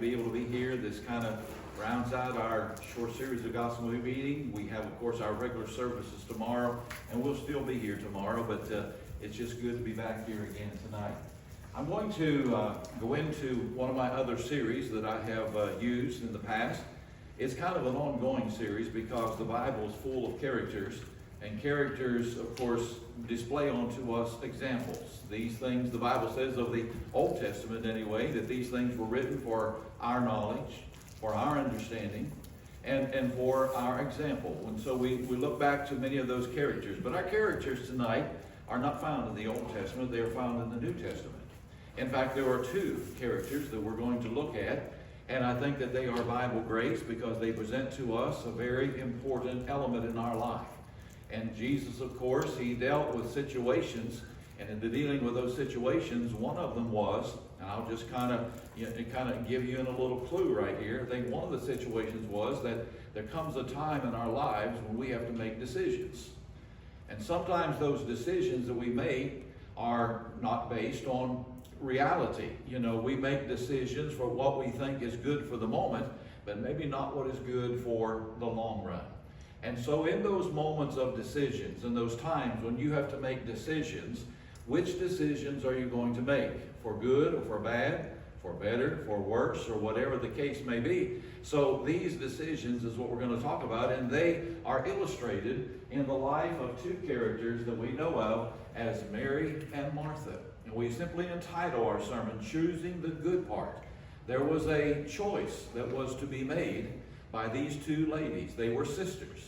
be able to be here. This kind of rounds out our short series of gospel meeting. We have, of course, our regular services tomorrow, and we'll still be here tomorrow, but it's just good to be back here again tonight. I'm going to go into one of my other series that I have used in the past. It's kind of an ongoing series because the Bible is full of characters, and characters, of course, display onto us examples. These things, the Bible says of the Old Testament anyway, that these things were written for our knowledge, for our understanding, and for our example. And so we look back to many of those characters. But our characters tonight are not found in the Old Testament, they are found in the New Testament. In fact, there are two characters that we're going to look at, and I think that they are Bible greats because they present to us a very important element in our life. And Jesus, of course, he dealt with situations, and in the dealing with those situations, one of them was, and I'll just kind of give you a little clue right here. I think one of the situations was that there comes a time in our lives when we have to make decisions. And sometimes those decisions that we make are not based on reality. You know, we make decisions for what we think is good for the moment, but maybe not what is good for the long run. And so in those moments of decisions, in those times when you have to make decisions, which decisions are you going to make? For good or for bad, for better, for worse, or whatever the case may be. So these decisions is what we're going to talk about, and they are illustrated in the life of two characters that we know of as Mary and Martha. And we simply entitle our sermon, Choosing the Good Part. There was a choice that was to be made by these two ladies. They were sisters.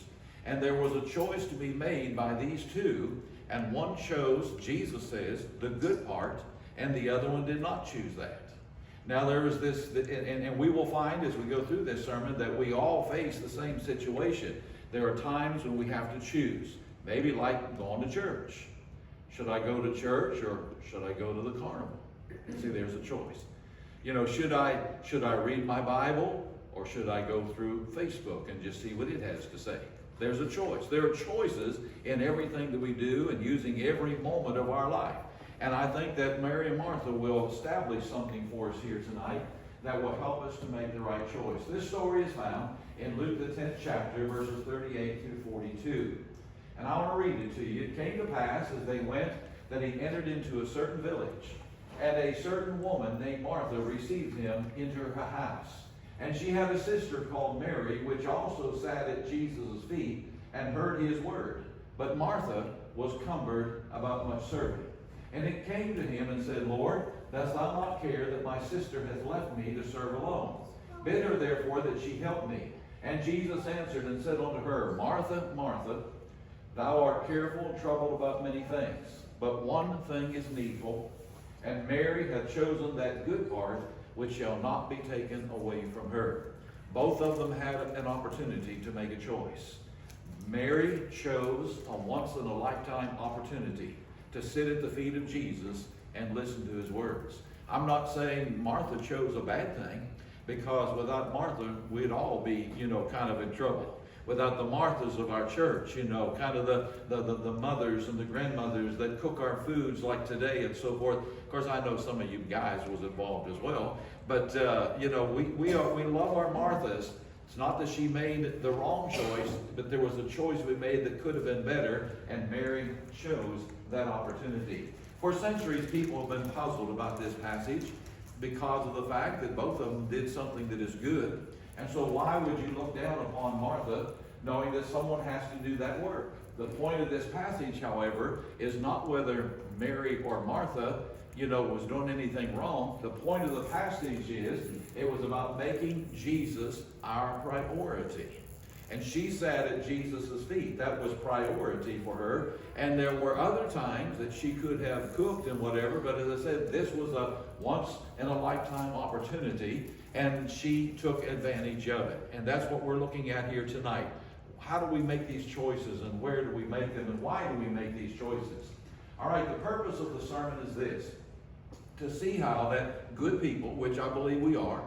And there was a choice to be made by these two, and one chose, Jesus says, the good part, and the other one did not choose that. Now there is this, and we will find as we go through this sermon that we all face the same situation. There are times when we have to choose, maybe like going to church. Should I go to church or should I go to the carnival? See, there's a choice. You know, should I read my Bible or should I go through Facebook and just see what it has to say? There's a choice. There are choices in everything that we do and using every moment of our life. And I think that Mary and Martha will establish something for us here tonight that will help us to make the right choice. This story is found in Luke the 10th chapter, verses 38 through 42. And I want to read it to you. It came to pass as they went that he entered into a certain village, and a certain woman named Martha received him into her house. And she had a sister called Mary, which also sat at Jesus' feet and heard his word. But Martha was cumbered about much serving. And it came to him and said, Lord, dost thou not care that my sister has left me to serve alone? Bid her therefore that she help me. And Jesus answered and said unto her, Martha, Martha, thou art careful and troubled about many things, but one thing is needful, and Mary hath chosen that good part, which shall not be taken away from her. Both of them had an opportunity to make a choice. Mary chose a once-in-a-lifetime opportunity to sit at the feet of Jesus and listen to his words. I'm not saying Martha chose a bad thing, because without Martha, we'd all be, kind of in trouble. Without the Marthas of our church, kind of the mothers and the grandmothers that cook our foods like today and so forth. Of course, I know some of you guys was involved as well. But, we love our Marthas. It's not that she made the wrong choice, but there was a choice we made that could have been better, and Mary chose that opportunity. For centuries, people have been puzzled about this passage because of the fact that both of them did something that is good. And so why would you look down upon Martha knowing that someone has to do that work? The point of this passage, however, is not whether Mary or Martha, was doing anything wrong. The point of the passage is it was about making Jesus our priority. And she sat at Jesus' feet. That was priority for her. And there were other times that she could have cooked and whatever, but as I said, this was a once-in-a-lifetime opportunity, and she took advantage of it. And that's what we're looking at here tonight. How do we make these choices, and where do we make them, and why do we make these choices? All right, the purpose of the sermon is this: to see how that good people, which I believe we are,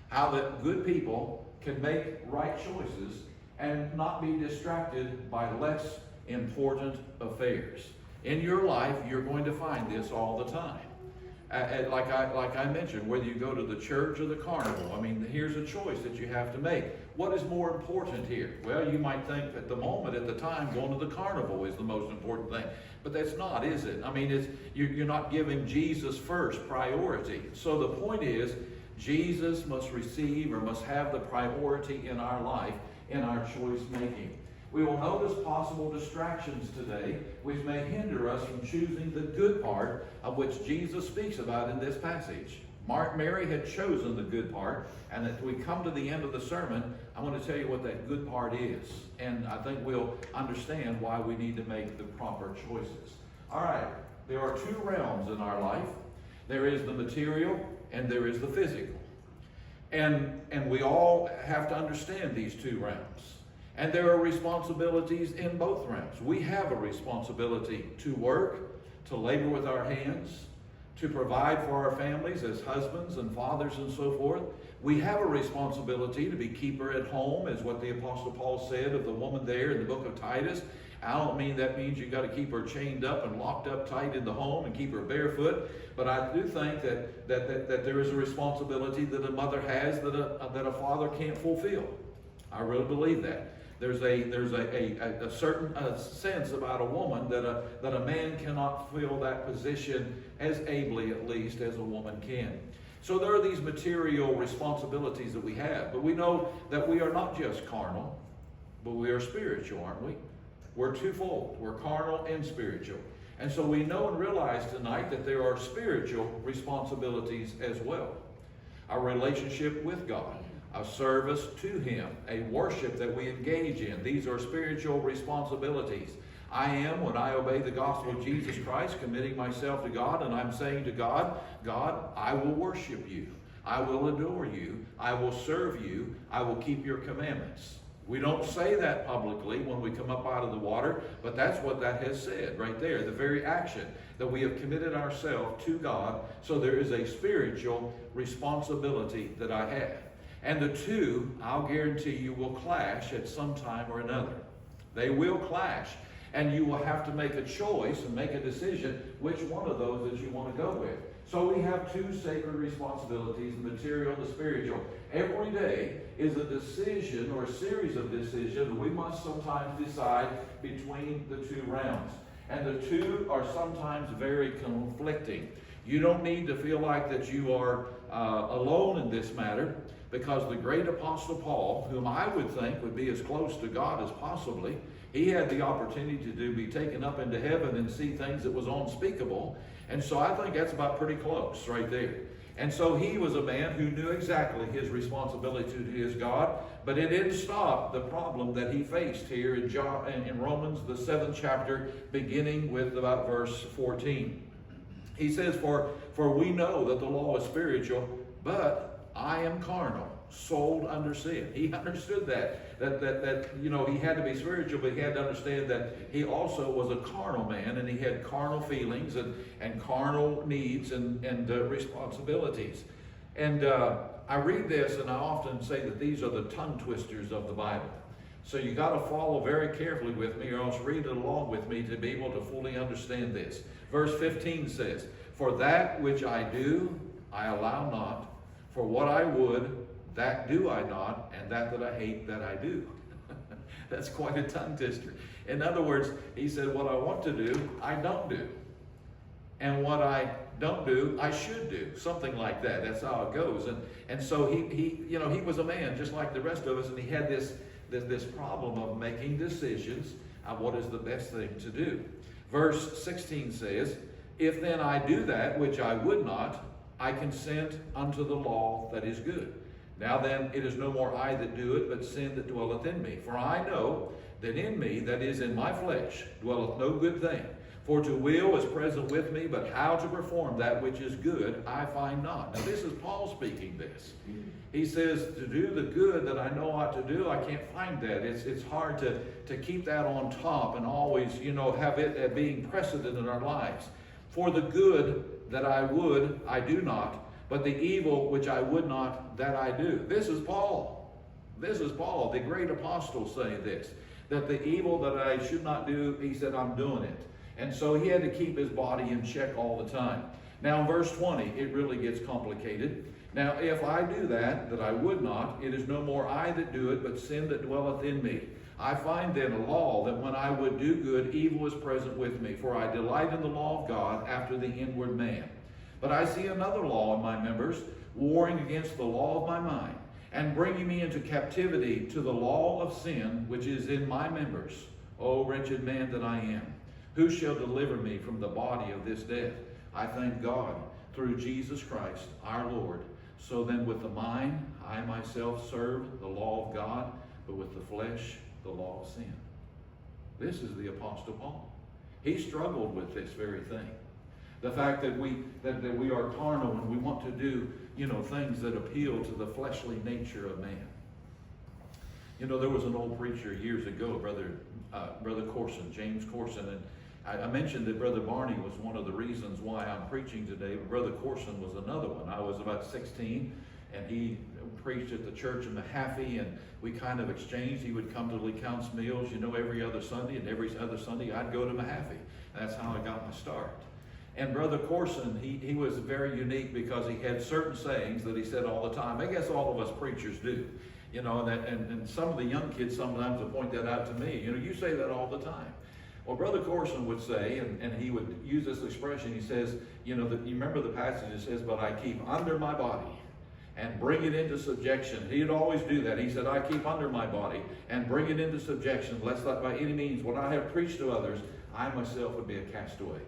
how that good people can make right choices and not be distracted by less important affairs. In your life, you're going to find this all the time. like I mentioned, whether you go to the church or the carnival, I mean, here's a choice that you have to make. What is more important here? Well, you might think at the moment, at the time, going to the carnival is the most important thing. But that's not, is it? I mean, you're not giving Jesus first priority. So the point is, Jesus must receive or must have the priority in our life, in our choice making. We will notice possible distractions today which may hinder us from choosing the good part of which Jesus speaks about in this passage. Mary had chosen the good part, and as we come to the end of the sermon, I want to tell you what that good part is. And I think we'll understand why we need to make the proper choices. All right, there are two realms in our life. There is the material and there is the physical. And we all have to understand these two realms. And there are responsibilities in both realms. We have a responsibility to work, to labor with our hands, to provide for our families as husbands and fathers and so forth. We have a responsibility to be keeper at home, is what the Apostle Paul said of the woman there in the book of Titus. I don't mean that means you've got to keep her chained up and locked up tight in the home and keep her barefoot, but I do think that there is a responsibility that a mother has that a father can't fulfill. I really believe that. There's a certain sense about a woman that a man cannot fill that position as ably, at least, as a woman can. So there are these material responsibilities that we have, but we know that we are not just carnal, but we are spiritual, aren't we? We're twofold. We're carnal and spiritual. And so we know and realize tonight that there are spiritual responsibilities as well. Our relationship with God, a service to Him, a worship that we engage in. These are spiritual responsibilities. I am, when I obey the gospel of Jesus Christ, committing myself to God, and I'm saying to God, God, I will worship you. I will adore you. I will serve you. I will keep your commandments. We don't say that publicly when we come up out of the water, but that's what that has said right there, the very action that we have committed ourselves to God. So there is a spiritual responsibility that I have. And the two, I'll guarantee you, will clash at some time or another. They will clash. And you will have to make a choice and make a decision which one of those that you want to go with. So we have two sacred responsibilities, the material and the spiritual. Every day is a decision or a series of decisions we must sometimes decide between the two realms. And the two are sometimes very conflicting. You don't need to feel like that you are alone in this matter, because the great Apostle Paul, whom I would think would be as close to God as possibly, he had the opportunity to be taken up into heaven and see things that was unspeakable. And so I think that's about pretty close right there. And so he was a man who knew exactly his responsibility to his God, but it didn't stop the problem that he faced here in Romans, the 7th chapter, beginning with about verse 14. He says, For we know that the law is spiritual, but I am carnal, sold under sin. He understood that he had to be spiritual, but he had to understand that he also was a carnal man, and he had carnal feelings and carnal needs and responsibilities. And I read this, and I often say that these are the tongue twisters of the Bible. So you got to follow very carefully with me, or else read it along with me to be able to fully understand this. Verse 15 says, For that which I do, I allow not. For what I would, that do I not, and that I hate, that I do. That's quite a tongue twister. In other words, he said, what I want to do, I don't do. And what I don't do, I should do. Something like that. That's how it goes. And so he was a man just like the rest of us, and he had this problem of making decisions on what is the best thing to do. Verse 16 says, If then I do that which I would not, I consent unto the law that is good. Now then, it is no more I that do it, but sin that dwelleth in me. For I know that in me, that is in my flesh, dwelleth no good thing. For to will is present with me, but how to perform that which is good, I find not. Now this is Paul speaking this. He says, to do the good that I know ought to do, I can't find that. It's hard to keep that on top and always, have it being precedent in our lives. For the good that I would, I do not, but the evil which I would not, that I do. This is Paul. This is Paul, the great apostle, saying this. That the evil that I should not do, he said, I'm doing it. And so he had to keep his body in check all the time. Now in verse 20, it really gets complicated. Now if I do that I would not, it is no more I that do it, but sin that dwelleth in me. I find then a law, that when I would do good, evil is present with me. For I delight in the law of God after the inward man. But I see another law in my members, warring against the law of my mind, and bringing me into captivity to the law of sin, which is in my members. O wretched man that I am, who shall deliver me from the body of this death? I thank God through Jesus Christ our Lord. So then with the mind, I myself serve the law of God, but with the flesh, the law of sin. This is the Apostle Paul. He struggled with this very thing. The fact that we are carnal and we want to do, things that appeal to the fleshly nature of man. There was an old preacher years ago, Brother Corson, James Corson, and I mentioned that Brother Barney was one of the reasons why I'm preaching today, but Brother Corson was another one. I was about 16, and he preached at the church in Mahaffey, and we kind of exchanged. He would come to Lee Count's meals, every other Sunday, and every other Sunday I'd go to Mahaffey. That's how I got my start. And Brother Corson, he was very unique because he had certain sayings that he said all the time. I guess all of us preachers do, and some of the young kids sometimes will point that out to me. You say that all the time. Well, Brother Corson would say, and he would use this expression, he says, you remember the passage that says, but I keep under my body and bring it into subjection. He'd always do that. He said, I keep under my body and bring it into subjection, lest that by any means, when I have preached to others, I myself would be a castaway.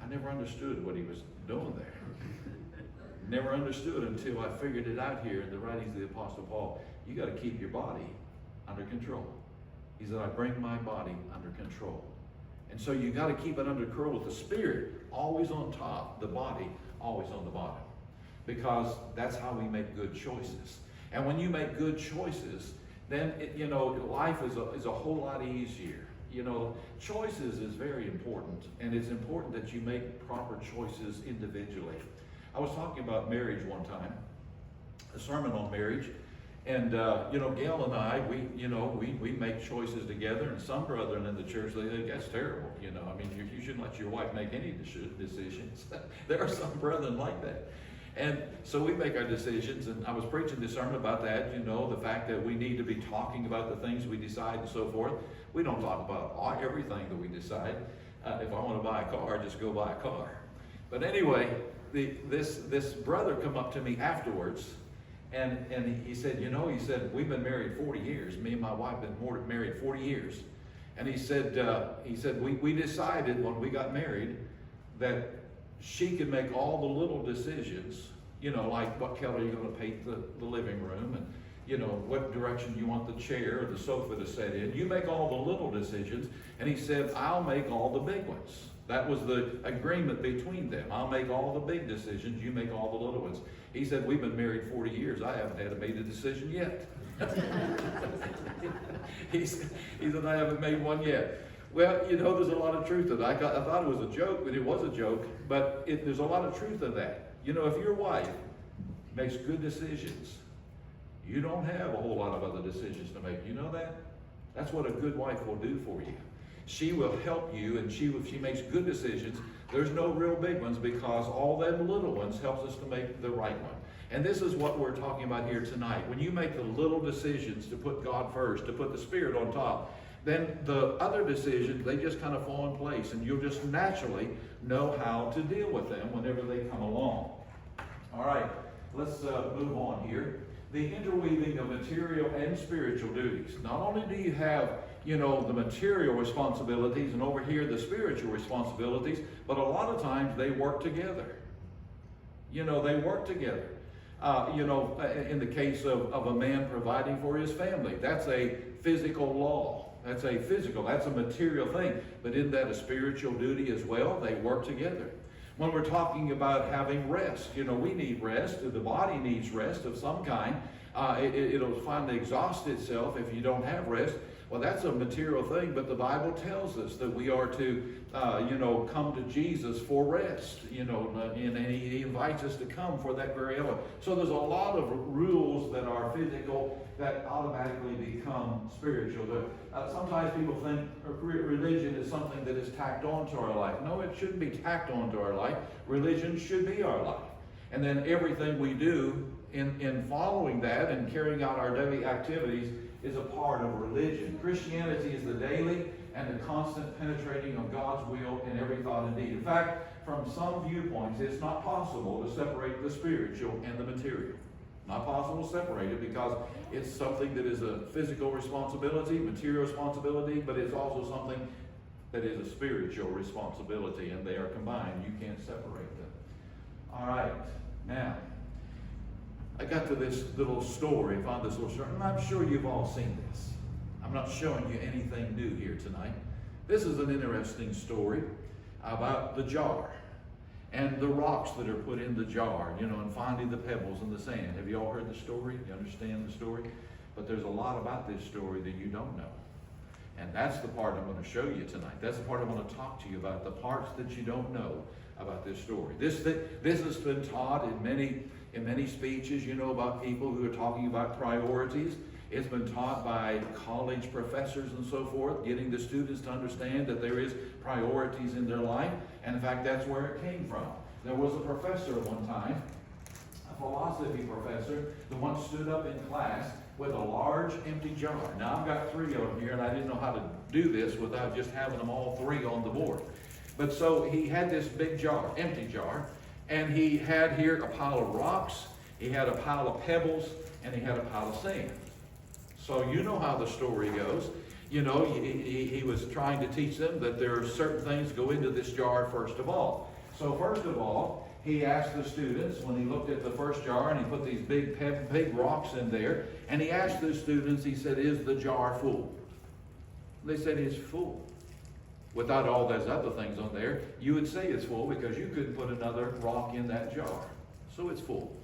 I never understood what he was doing there. Never understood until I figured it out here in the writings of the Apostle Paul. You got to keep your body under control. He said, I bring my body under control. And so you got to keep it under control with the spirit always on top, the body always on the bottom. Because that's how we make good choices. And when you make good choices, then life is a whole lot easier. Choices is very important, and it's important that you make proper choices individually. I was talking about marriage one time, a sermon on marriage, and Gail and I, we make choices together, and some brethren in the church, they think that's terrible. You shouldn't let your wife make any decisions. There are some brethren like that. And so we make our decisions, and I was preaching this sermon about that, the fact that we need to be talking about the things we decide and so forth. We don't talk about everything that we decide. If I want to buy a car, just go buy a car. But anyway, this brother come up to me afterwards, and he said, we've been married 40 years. Me and my wife have been married 40 years. And he said, we decided when we got married that she could make all the little decisions, like what color you're going to paint the living room, and what direction you want the chair or the sofa to sit in. You make all the little decisions. And he said, I'll make all the big ones. That was the agreement between them. I'll make all the big decisions. You make all the little ones. He said, we've been married 40 years. I haven't had to make a decision yet. He said, I haven't made one yet. Well, there's a lot of truth to that. I thought it was a joke, but it was a joke. But there's a lot of truth to that. If your wife makes good decisions, you don't have a whole lot of other decisions to make. You know that? That's what a good wife will do for you. She will help you, and if she makes good decisions, there's no real big ones, because all them little ones helps us to make the right one. And this is what we're talking about here tonight. When you make the little decisions to put God first, to put the Spirit on top, then the other decisions, they just kind of fall in place, and you'll just naturally know how to deal with them whenever they come along. All right, let's move on here. The interweaving of material and spiritual duties. Not only do you have, the material responsibilities, and over here the spiritual responsibilities, but a lot of times they work together. They work together. In the case of a man providing for his family, that's a physical law. That's a material thing. But isn't that a spiritual duty as well? They work together. When we're talking about having rest, we need rest. The body needs rest of some kind. It'll finally exhaust itself if you don't have rest. Well, that's a material thing, but the Bible tells us that we are to, come to Jesus for rest, and he invites us to come for that very element. So there's a lot of rules that are physical that automatically become spiritual. Sometimes people think religion is something that is tacked onto our life. No, it shouldn't be tacked onto our life. Religion should be our life. And then everything we do in following that and carrying out our daily activities is a part of religion. Christianity is the daily and the constant penetrating of God's will in every thought and deed. In fact, from some viewpoints, it's not possible to separate the spiritual and the material. Not possible to separate it because it's something that is a physical responsibility, material responsibility, but it's also something that is a spiritual responsibility, and they are combined. You can't separate them. All right, now, I got to this little story, found this little story, and I'm sure you've all seen this. I'm not showing you anything new here tonight. This is an interesting story about the jar and the rocks that are put in the jar, and finding the pebbles in the sand. Have you all heard the story? You understand the story? But there's a lot about this story that you don't know. And that's the part I'm going to show you tonight. That's the part I want to talk to you about, the parts that you don't know about this story. This has been taught in many speeches, about people who are talking about priorities. It's been taught by college professors and so forth, getting the students to understand that there is priorities in their life. And in fact, that's where it came from. There was a professor at one time, a philosophy professor, that once stood up in class with a large empty jar. Now, I've got 3 of them here, and I didn't know how to do this without just having them all 3 on the board. But so he had this big jar, empty jar, and he had here a pile of rocks, he had a pile of pebbles, and he had a pile of sand. So you know how the story goes. He was trying to teach them that there are certain things that go into this jar first of all. So first of all, he asked the students, when he looked at the first jar and he put these big rocks in there, and he asked the students, he said, "Is the jar full?" They said, "It's full." Without all those other things on there, you would say it's full because you couldn't put another rock in that jar. So it's full.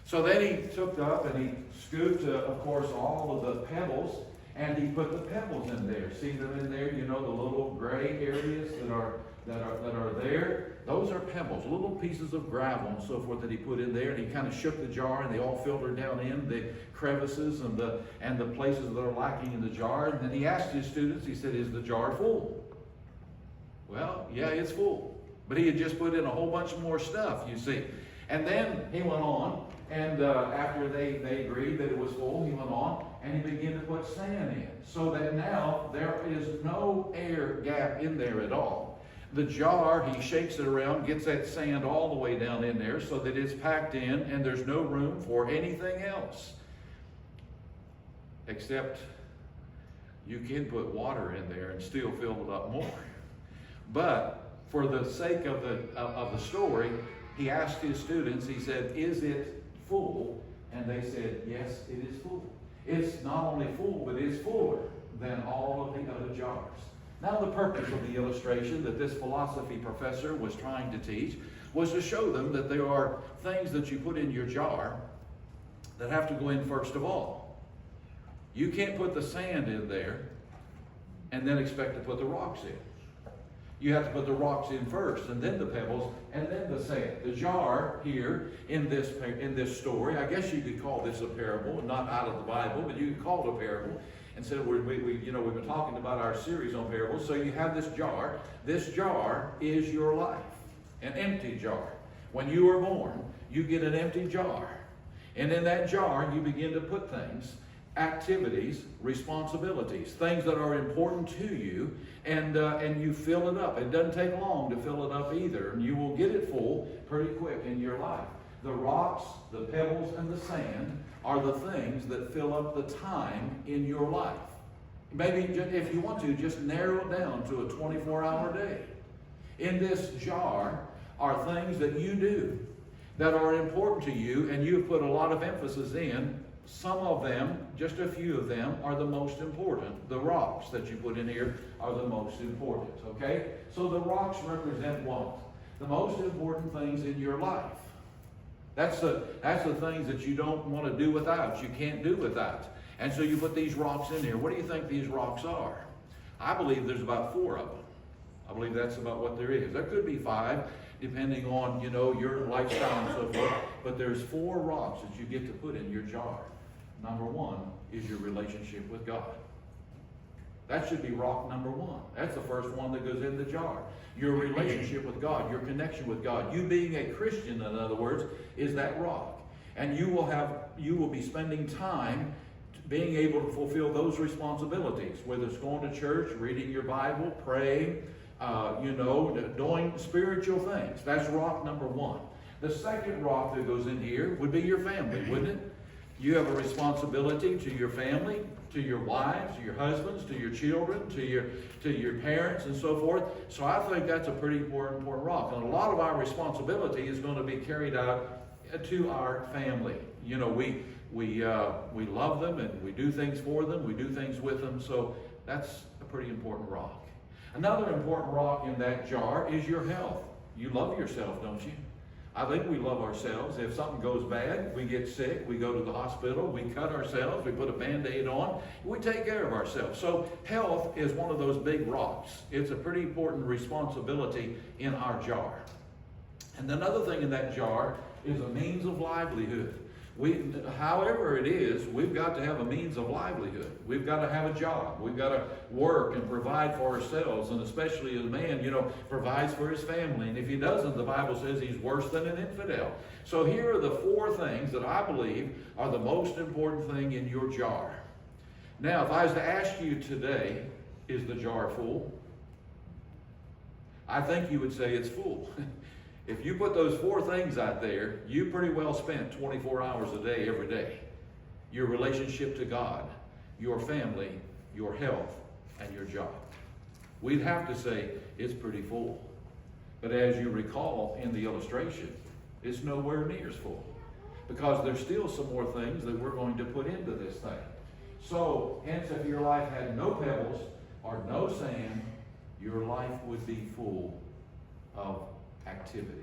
So then he took up and he scooped, of course, all of the pebbles, and he put the pebbles in there. See them in there? The little gray areas that are there. Those are pebbles, little pieces of gravel and so forth that he put in there. And he kind of shook the jar, and they all filtered down in the crevices and the places that are lacking in the jar. And then he asked his students, he said, "Is the jar full?" Well, yeah, it's full. But he had just put in a whole bunch more stuff, you see. And then he went on, and after they agreed that it was full, he went on and he began to put sand in. So that now there is no air gap in there at all. The jar, he shakes it around, gets that sand all the way down in there so that it's packed in and there's no room for anything else. Except you can put water in there and still fill it up more. But for the sake of the story, he asked his students, he said, "Is it full?" And they said, "Yes, it is full." It's not only full, but it's fuller than all of the other jars. Now, the purpose of the illustration that this philosophy professor was trying to teach was to show them that there are things that you put in your jar that have to go in first of all. You can't put the sand in there and then expect to put the rocks in. You have to put the rocks in first, and then the pebbles, and then the sand. The jar here in this story, I guess you could call this a parable, not out of the Bible, but you could call it a parable. And so we've been talking about our series on parables. So you have this jar. This jar is your life, an empty jar. When you are born, you get an empty jar, and in that jar you begin to put things, activities, responsibilities, things that are important to you, and you fill it up. It doesn't take long to fill it up either, and you will get it full pretty quick in your life. The rocks, the pebbles, and the sand are the things that fill up the time in your life. Maybe if you want to, just narrow it down to a 24-hour day. In this jar are things that you do that are important to you, and you've put a lot of emphasis in. Some of them, just a few of them, are the most important. The rocks that you put in here are the most important, okay? So the rocks represent what? The most important things in your life. That's the things that you don't want to do without. You can't do without. And so you put these rocks in here. What do you think these rocks are? I believe there's about 4 of them. I believe that's about what there is. There could be 5, depending on, your lifestyle and so forth. But there's 4 rocks that you get to put in your jar. Number 1 is your relationship with God. That should be rock number 1. That's the first one that goes in the jar. Your relationship with God, your connection with God. You being a Christian, in other words, is that rock. And you will be spending time being able to fulfill those responsibilities, whether it's going to church, reading your Bible, praying, doing spiritual things. That's rock number 1. The second rock that goes in here would be your family, wouldn't it? You have a responsibility to your family, to your wives, to your husbands, to your children, to your parents, and so forth. So I think that's a pretty important rock. And a lot of our responsibility is going to be carried out to our family. We love them, and we do things for them, we do things with them. So that's a pretty important rock. Another important rock in that jar is your health. You love yourself, don't you? I think we love ourselves. If something goes bad, we get sick, we go to the hospital, we cut ourselves, we put a Band-Aid on, we take care of ourselves. So health is one of those big rocks. It's a pretty important responsibility in our jar. And another thing in that jar is a means of livelihood. However it is, we've got to have a means of livelihood. We've got to have a job. We've got to work and provide for ourselves. And especially as a man, provides for his family. And if he doesn't, the Bible says he's worse than an infidel. So here are the 4 things that I believe are the most important thing in your jar. Now, if I was to ask you today, is the jar full? I think you would say it's full. If you put those 4 things out there, you pretty well spent 24 hours a day, every day. Your relationship to God, your family, your health, and your job. We'd have to say it's pretty full. But as you recall in the illustration, it's nowhere near as full. Because there's still some more things that we're going to put into this thing. So, hence, if your life had no pebbles or no sand, your life would be full of activity.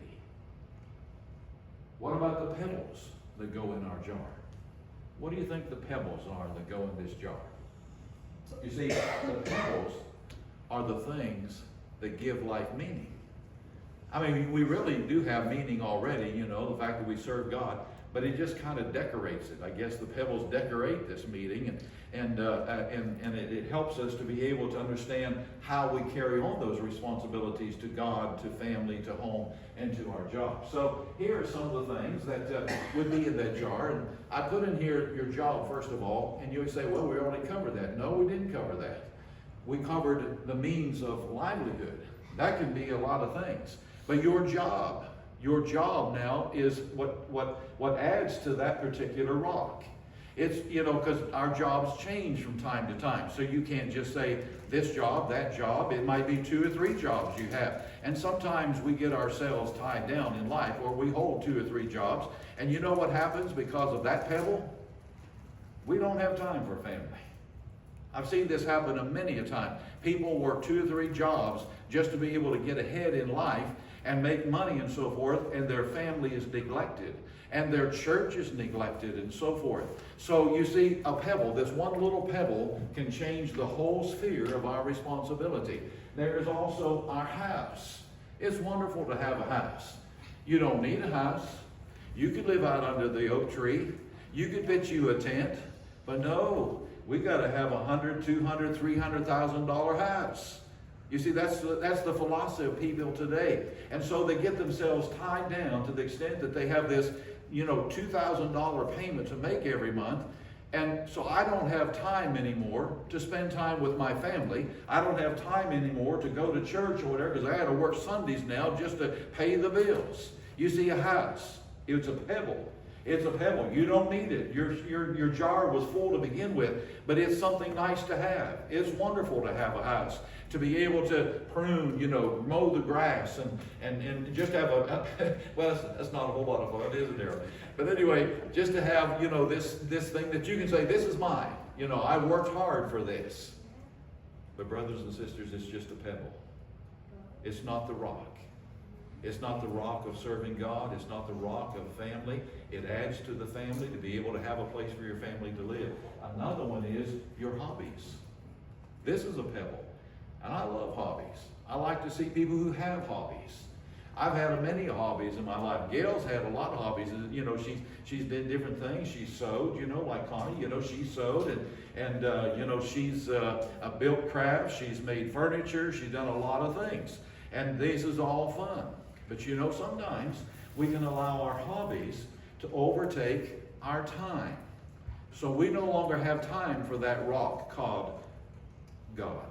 What about the pebbles that go in our jar? What do you think the pebbles are that go in this jar? You see, the pebbles are the things that give life meaning. I mean, we really do have meaning already, the fact that we serve God, but it just kind of decorates it. I guess the pebbles decorate this meeting, and it helps us to be able to understand how we carry on those responsibilities to God, to family, to home, and to our job. So here are some of the things that would be in that jar. And I put in here your job, first of all, and you would say, well, we already covered that. No, we didn't cover that. We covered the means of livelihood. That can be a lot of things. But your job now is what adds to that particular rock. It's, because our jobs change from time to time. So you can't just say this job, that job. It might be 2 or 3 jobs you have. And sometimes we get ourselves tied down in life, or we hold 2 or 3 jobs. And you know what happens because of that pebble? We don't have time for family. I've seen this happen many a time. People work 2 or 3 jobs just to be able to get ahead in life and make money and so forth, and their family is neglected, and their church is neglected, and so forth. So you see, a pebble, this one little pebble, can change the whole sphere of our responsibility. There is also our house. It's wonderful to have a house. You don't need a house. You could live out under the oak tree. You could pitch you a tent, but no, we got to have $100,000, $200,000, $300,000 house. You see, that's the philosophy of people today. And so they get themselves tied down to the extent that they have this, $2,000 payment to make every month. And so I don't have time anymore to spend time with my family. I don't have time anymore to go to church or whatever, because I got to work Sundays now just to pay the bills. You see, a house, it's a pebble. It's a pebble. You don't need it. Your jar was full to begin with, but it's something nice to have. It's wonderful to have a house, to be able to prune, mow the grass, and just have well, that's not a whole lot of fun, is it, there? But anyway, just to have, this thing that you can say, this is mine. I worked hard for this. But brothers and sisters, it's just a pebble. It's not the rock. It's not the rock of serving God. It's not the rock of family. It adds to the family to be able to have a place for your family to live. Another one is your hobbies. This is a pebble. And I love hobbies. I like to see people who have hobbies. I've had many hobbies in my life. Gail's had a lot of hobbies. You know, she's did different things. She's sewed, you know, like Connie, you know, she sewed and you know, she's built crafts. She's made furniture. She's done a lot of things. And this is all fun. But you know, sometimes we can allow our hobbies to overtake our time. So we no longer have time for that rock called God.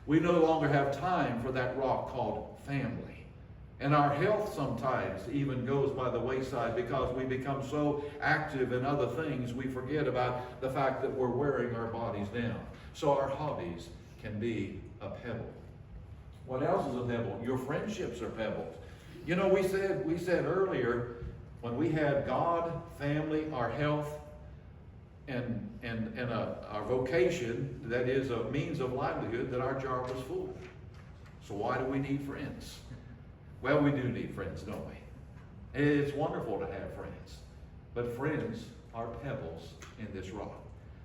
We no longer have time for that rock called family. And our health sometimes even goes by the wayside because we become so active in other things, we forget about the fact that we're wearing our bodies down. So our hobbies can be a pebble. What else is a pebble? Your friendships are pebbles. You know, we said earlier, when we had God, family, our health, and our vocation, that is a means of livelihood, that our jar was full. So why do we need friends? Well, we do need friends, don't we? It's wonderful to have friends. But friends are pebbles in this rock.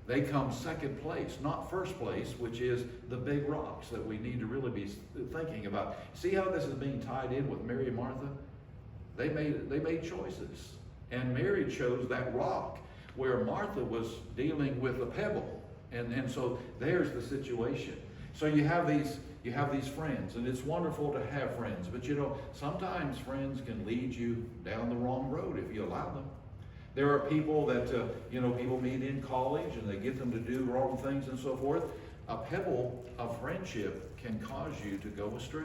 They come second place, not first place, which is the big rocks that we need to really be thinking about. See how this is being tied in with Mary and Martha? They made choices. And Mary chose that rock, where Martha was dealing with a pebble. And so there's the situation. So you have these friends, and it's wonderful to have friends. But you know, sometimes friends can lead you down the wrong road if you allow them. There are people that, people meet in college and they get them to do wrong things and so forth. A pebble of friendship can cause you to go astray.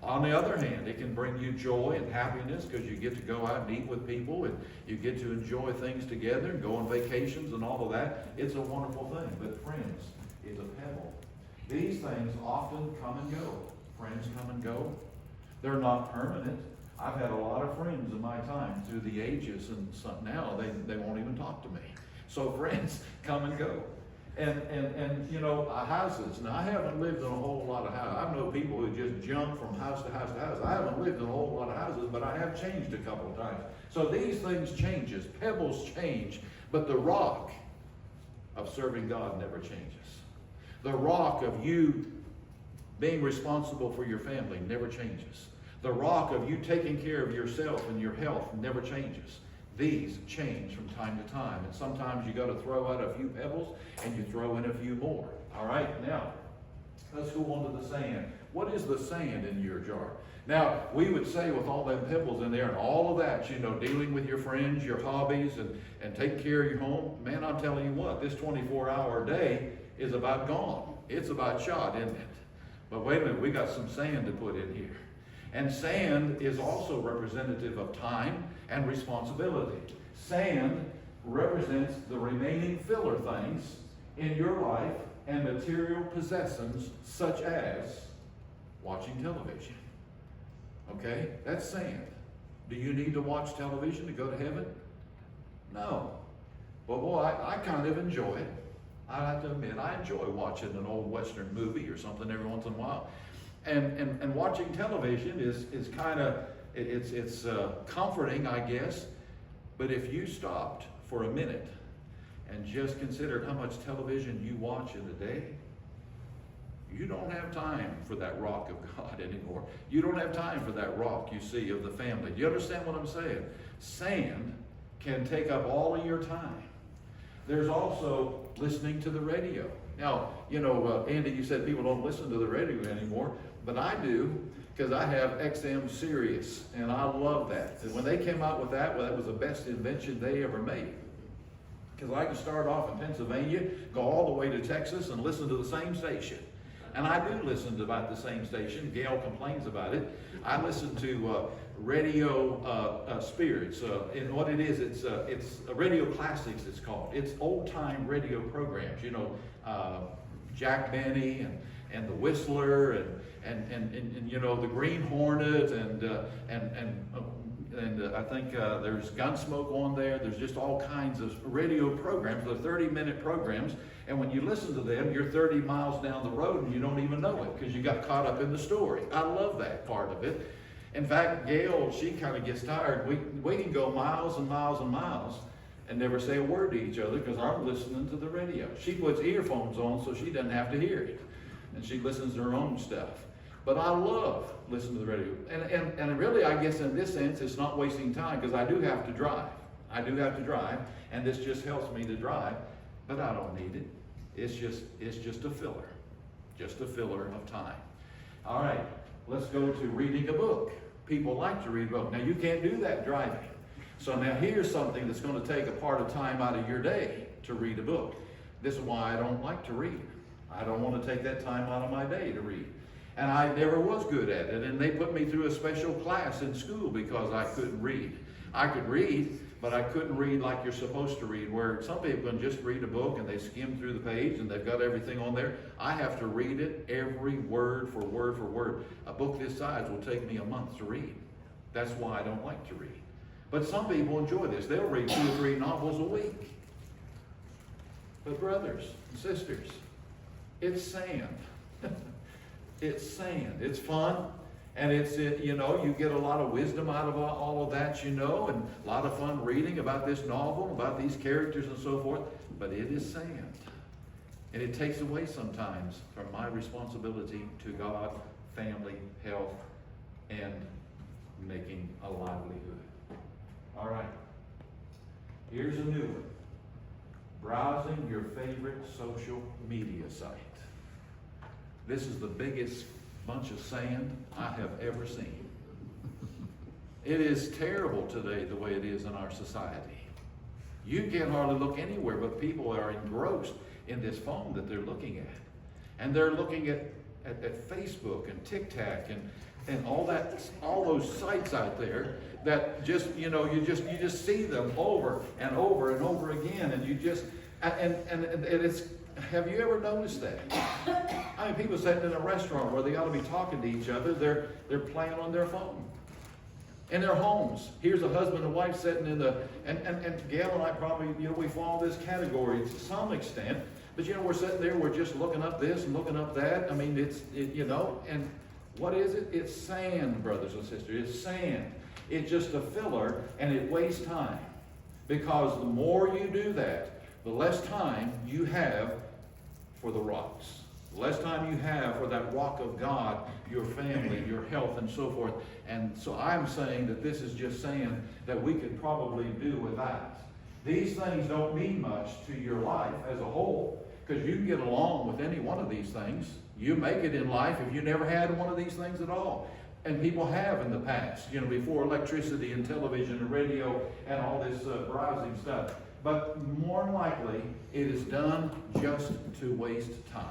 On the other hand, it can bring you joy and happiness because you get to go out and eat with people and you get to enjoy things together and go on vacations and all of that. It's a wonderful thing. But friends is a pebble. These things often come and go. Friends come and go. They're not permanent. I've had a lot of friends in my time through the ages, and now they won't even talk to me. So friends come and go. And you know, houses. Now, I haven't lived in a whole lot of houses. I know people who just jump from house to house to house. I haven't lived in a whole lot of houses, but I have changed a couple of times. So these things changes. Pebbles change, but the rock of serving God never changes. The rock of you being responsible for your family never changes. The rock of you taking care of yourself and your health never changes. These change from time to time. And sometimes you got to throw out a few pebbles and you throw in a few more. All right, now, let's go on to the sand. What is the sand in your jar? Now, we would say with all them pebbles in there and all of that, you know, dealing with your friends, your hobbies, and taking care of your home, man, I'm telling you what, this 24-hour day is about gone. It's about shot, isn't it? But wait a minute, we got some sand to put in here. And sand is also representative of time and responsibility. Sand represents the remaining filler things in your life and material possessions such as watching television. Okay? That's sand. Do you need to watch television to go to heaven? No. But boy, I kind of enjoy it. I have to admit, I enjoy watching an old Western movie or something every once in a while. And watching television is kind of, it's comforting, I guess. But if you stopped for a minute and just considered how much television you watch in a day, you don't have time for that rock of God anymore. You don't have time for that rock you see of the family. Do you understand what I'm saying? Sand can take up all of your time. There's also listening to the radio. Now, you know, Andy, you said people don't listen to the radio anymore, but I do, because I have XM Sirius, and I love that. And when they came out with that, well, that was the best invention they ever made. Because I can start off in Pennsylvania, go all the way to Texas, and listen to the same station. And I do listen to about the same station. Gail complains about it. I listen to Radio Spirits. And what it is, it's Radio Classics, it's called. It's old-time radio programs. You know, Jack Benny and the Whistler and you know, the Green Hornet and I think there's Gunsmoke on there. There's just all kinds of radio programs. They're 30-minute programs. And when you listen to them, you're 30 miles down the road and you don't even know it because you got caught up in the story. I love that part of it. In fact, Gail, she kind of gets tired. We can go miles and miles and miles and never say a word to each other because I'm listening to the radio. She puts earphones on so she doesn't have to hear it. And she listens to her own stuff. But I love listening to the radio. And really, I guess in this sense, it's not wasting time because I do have to drive. I do have to drive, and this just helps me to drive, but I don't need it. It's just a filler. Just a filler of time. All right, let's go to reading a book. People like to read a book. Now, you can't do that driving. So now here's something that's going to take a part of time out of your day to read a book. This is why I don't like to read. I don't want to take that time out of my day to read. And I never was good at it. And they put me through a special class in school because I couldn't read. I could read, but I couldn't read like you're supposed to read, where some people can just read a book and they skim through the page and they've got everything on there. I have to read it every word for word for word. A book this size will take me a month to read. That's why I don't like to read. But some people enjoy this. They'll read 2 or 3 novels a week. But brothers and sisters, it's sand. It's sand. It's fun. And you get a lot of wisdom out of all of that, and a lot of fun reading about this novel, about these characters and so forth. But it is sand. And it takes away sometimes from my responsibility to God, family, health, and making a livelihood. All right. Here's a new one. Browsing your favorite social media site. This is the biggest bunch of sand I have ever seen. It is terrible today the way it is in our society. You can't hardly look anywhere, but people are engrossed in this phone that they're looking at. And they're looking at Facebook and TikTok and all those sites out there that just, you just see them over and over and over again, and you just, and it's, have you ever noticed that? I mean, people sitting in a restaurant where they ought to be talking to each other, they're playing on their phone. In their homes, here's a husband and wife sitting in and Gail and I probably, we fall this category to some extent, but we're sitting there, we're just looking up this and looking up that. I mean, and what is it? It's sand, brothers and sisters. It's sand. It's just a filler, and it wastes time. Because the more you do that, the less time you have for the rocks. The less time you have for that walk of God, your family, your health, and so forth. And so I'm saying that this is just saying that we could probably do without. These things don't mean much to your life as a whole, because you can get along with any one of these things. You make it in life if you never had one of these things at all. And people have in the past, before electricity and television and radio and all this browsing stuff. But more than likely, it is done just to waste time.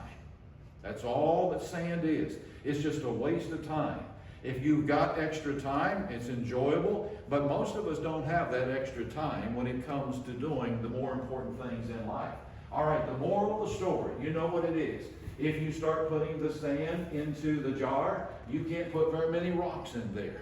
That's all that sand is. It's just a waste of time. If you've got extra time, it's enjoyable, but most of us don't have that extra time when it comes to doing the more important things in life. All right, the moral of the story, you know what it is. If you start putting the sand into the jar, you can't put very many rocks in there.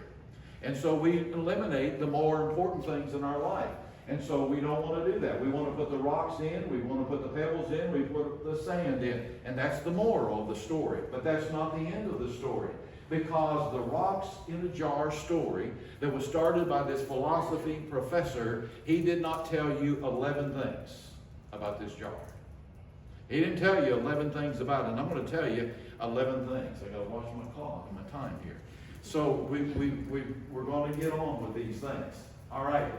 And so we eliminate the more important things in our life. And so we don't want to do that. We want to put the rocks in, we want to put the pebbles in, we put the sand in. And that's the moral of the story. But that's not the end of the story. Because the rocks in a jar story that was started by this philosophy professor, he did not tell you 11 things about this jar. He didn't tell you 11 things about it. And I'm going to tell you 11 things. I got to watch my clock and my time here. So we're going to get on with these things. All right.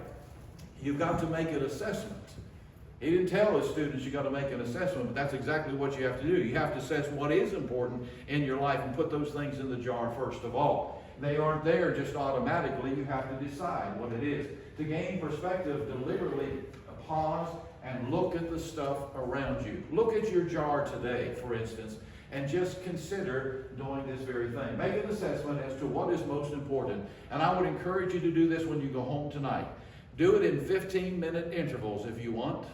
You've got to make an assessment. He didn't tell his students you got to make an assessment, but that's exactly what you have to do. You have to assess what is important in your life and put those things in the jar first of all. They aren't there just automatically. You have to decide what it is. To gain perspective, deliberately pause and look at the stuff around you. Look at your jar today, for instance, and just consider doing this very thing. Make an assessment as to what is most important. And I would encourage you to do this when you go home tonight. Do it in 15-minute intervals if you want,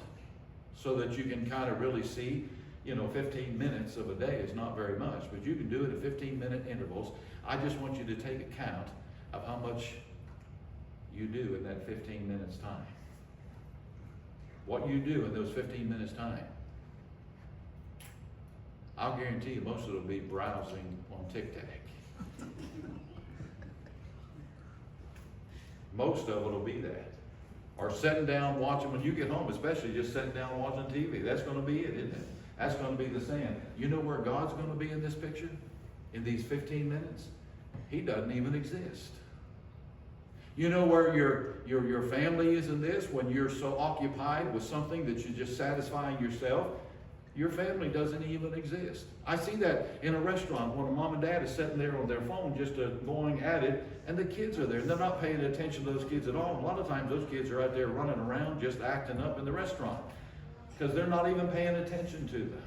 so that you can kind of really see, 15 minutes of a day is not very much, but you can do it at 15-minute intervals. I just want you to take account of how much you do in that 15 minutes time. What you do in those 15 minutes time. I'll guarantee you most of it will be browsing on TikTok. Most of it will be that. Or sitting down watching when you get home, especially just sitting down watching TV. That's going to be it, isn't it? That's going to be the sand. You know where God's going to be in this picture? In these 15 minutes? He doesn't even exist. You know where your family is in this? When you're so occupied with something that you're just satisfying yourself, your family doesn't even exist. I see that in a restaurant when a mom and dad is sitting there on their phone just going at it, and the kids are there, and they're not paying attention to those kids at all. A lot of times those kids are out there running around just acting up in the restaurant because they're not even paying attention to them.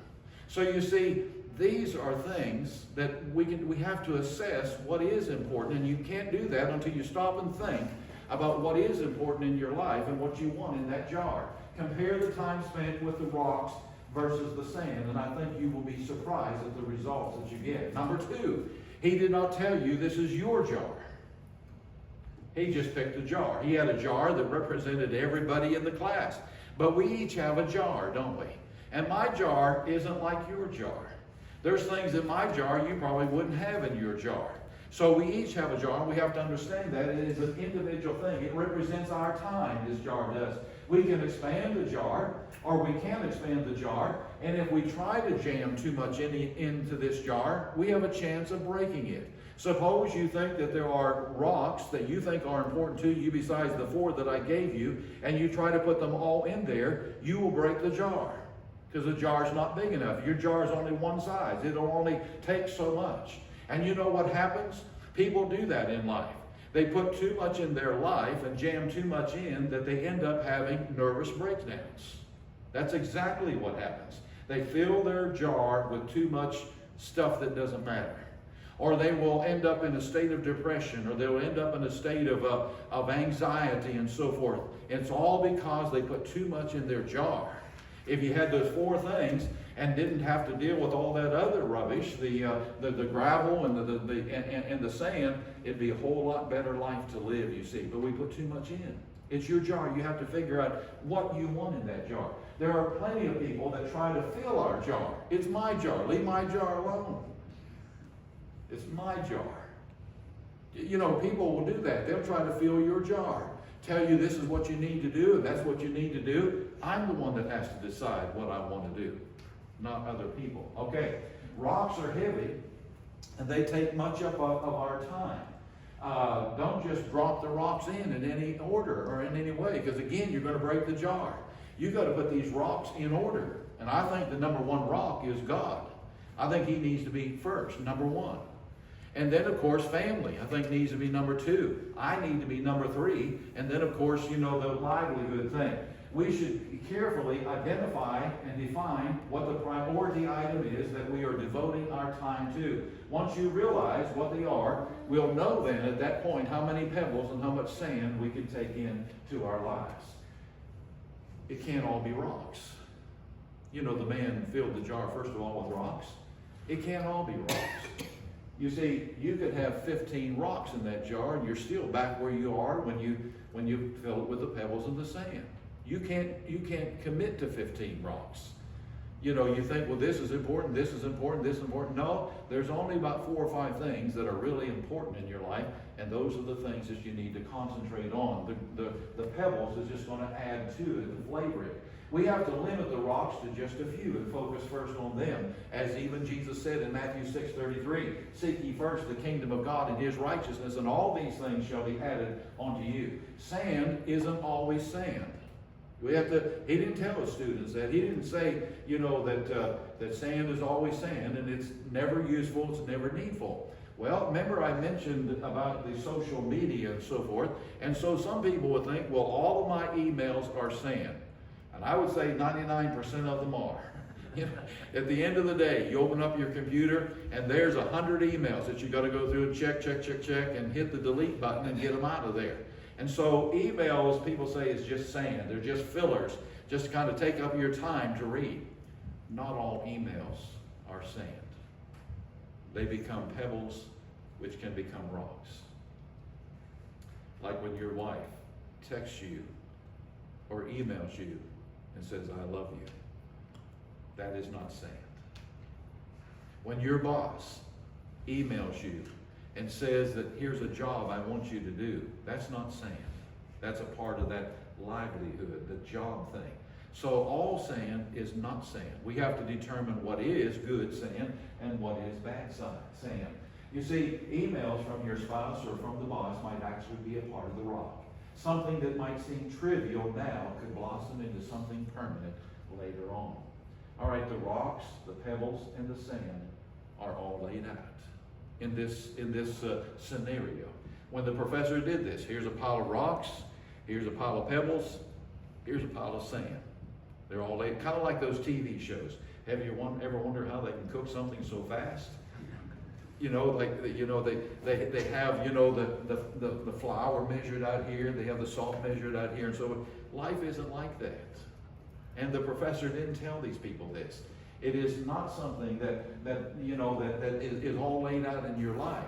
So you see, these are things that we have to assess what is important, and you can't do that until you stop and think about what is important in your life and what you want in that jar. Compare the time spent with the rocks versus the sand, and I think you will be surprised at the results that you get. Number two, he did not tell you this is your jar. He just picked a jar. He had a jar that represented everybody in the class. But we each have a jar, don't we? And my jar isn't like your jar. There's things in my jar you probably wouldn't have in your jar. So we each have a jar, and we have to understand that it is an individual thing. It represents our time, this jar does. We can expand the jar, or we can expand the jar, and if we try to jam too much into this jar, we have a chance of breaking it. Suppose you think that there are rocks that you think are important to you besides the 4 that I gave you, and you try to put them all in there, you will break the jar. Because the jar's not big enough. Your jar's only one size. It'll only take so much. And you know what happens? People do that in life. They put too much in their life and jam too much in that they end up having nervous breakdowns. That's exactly what happens. They fill their jar with too much stuff that doesn't matter. Or they will end up in a state of depression, or they'll end up in a state of anxiety and so forth. It's all because they put too much in their jar. If you had those 4 things and didn't have to deal with all that other rubbish, the gravel and the sand, it'd be a whole lot better life to live, you see. But we put too much in. It's your jar. You have to figure out what you want in that jar. There are plenty of people that try to fill our jar. It's my jar. Leave my jar alone. It's my jar. You know, people will do that. They'll try to fill your jar. Tell you this is what you need to do, and that's what you need to do. I'm the one that has to decide what I want to do, not other people. Okay, rocks are heavy, and they take much up of our time. Don't just drop the rocks in any order or in any way, because again, you're going to break the jar. You've got to put these rocks in order. And I think the number 1 rock is God. I think he needs to be first, number 1. And then, of course, family, I think, needs to be number 2. I need to be number 3. And then, of course, you know, the livelihood thing. We should carefully identify and define what the priority item is that we are devoting our time to. Once you realize what they are, we'll know then at that point how many pebbles and how much sand we can take into our lives. It can't all be rocks. You know, the man filled the jar, first of all, with rocks. It can't all be rocks. You see, you could have 15 rocks in that jar, and you're still back where you are when you fill it with the pebbles and the sand. You can't commit to 15 rocks. You know, you think, well, this is important, this is important, this is important. No, there's only about 4 or 5 things that are really important in your life, and those are the things that you need to concentrate on. The pebbles is just going to add to it and flavor it. We have to limit the rocks to just a few and focus first on them. As even Jesus said in Matthew 6:33, seek ye first the kingdom of God and his righteousness, and all these things shall be added unto you. Sand isn't always sand. He didn't tell his students that. He didn't say, you know, that sand is always sand and it's never useful, it's never needful. Well, remember I mentioned about the social media and so forth, and so some people would think, well, all of my emails are sand. And I would say 99% of them are. You know, at the end of the day, you open up your computer and there's 100 emails that you got to go through and check, and hit the delete button and get them out of there. And so emails, people say, is just sand. They're just fillers, just to kind of take up your time to read. Not all emails are sand. They become pebbles, which can become rocks. Like when your wife texts you or emails you and says, I love you. That is not sand. When your boss emails you and says that here's a job I want you to do, that's not sand. That's a part of that livelihood, the job thing. So all sand is not sand. We have to determine what is good sand and what is bad sand. You see, emails from your spouse or from the boss might actually be a part of the rock. Something that might seem trivial now could blossom into something permanent later on. All right, the rocks, the pebbles, and the sand are all laid out in this scenario. When the professor did this, here's a pile of rocks, here's a pile of pebbles, here's a pile of sand. They're all laid, kind of like those TV shows. Have you ever wondered how they can cook something so fast? You know, they have, the flour measured out here, they have the salt measured out here, and so on. Life isn't like that. And the professor didn't tell these people this. It is not something that is all laid out in your life.